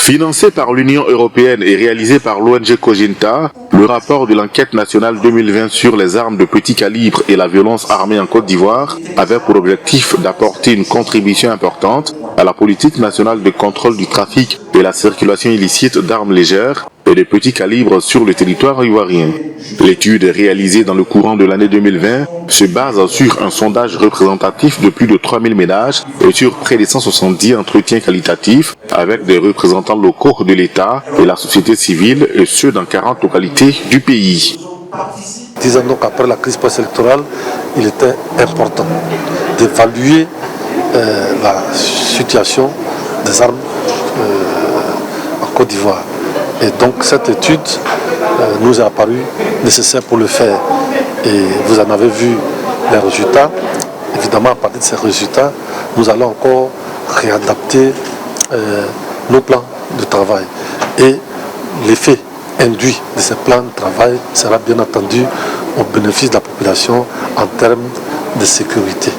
Financé par l'Union européenne et réalisé par l'ONG Cogenta, le rapport de l'enquête nationale 2020 sur les armes de petit calibre et la violence armée en Côte d'Ivoire avait pour objectif d'apporter une contribution importante à la politique nationale de contrôle du trafic et la circulation illicite d'armes légères et de petit calibre sur le territoire ivoirien. L'étude réalisée dans le courant de l'année 2020 se base sur un sondage représentatif de plus de 3000 ménages et sur près de 170 entretiens qualitatifs avec des représentants locaux de l'État et la société civile, et ceux dans 40 localités du pays. 10 ans donc après la crise post-électorale, il était important d'évaluer la situation des armes en Côte d'Ivoire. Et donc cette étude nous a apparu nécessaire pour le faire. Et vous en avez vu les résultats. Évidemment, à partir de ces résultats, nous allons encore réadapter nos plans de travail. Et l'effet induit de ces plans de travail sera bien entendu au bénéfice de la population en termes de sécurité.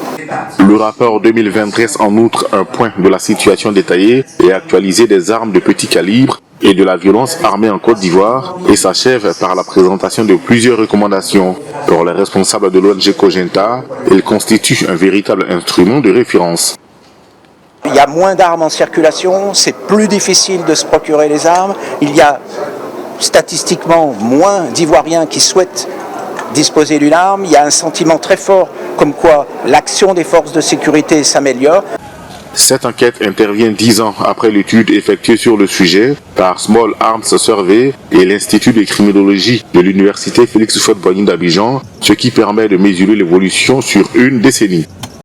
Le rapport 2020 dresse en outre un point de la situation détaillée et actualisée des armes de petit calibre et de la violence armée en Côte d'Ivoire et s'achève par la présentation de plusieurs recommandations. Pour les responsables de l'ONG Cogenta, il constitue un véritable instrument de référence. Il y a moins d'armes en circulation, c'est plus difficile de se procurer les armes, il y a statistiquement moins d'Ivoiriens qui souhaitent disposer d'une arme, il y a un sentiment très fort comme quoi l'action des forces de sécurité s'améliore. Cette enquête intervient 10 ans après l'étude effectuée sur le sujet par Small Arms Survey et l'Institut de criminologie de l'Université Félix Houphouët-Boigny d'Abidjan, ce qui permet de mesurer l'évolution sur une décennie.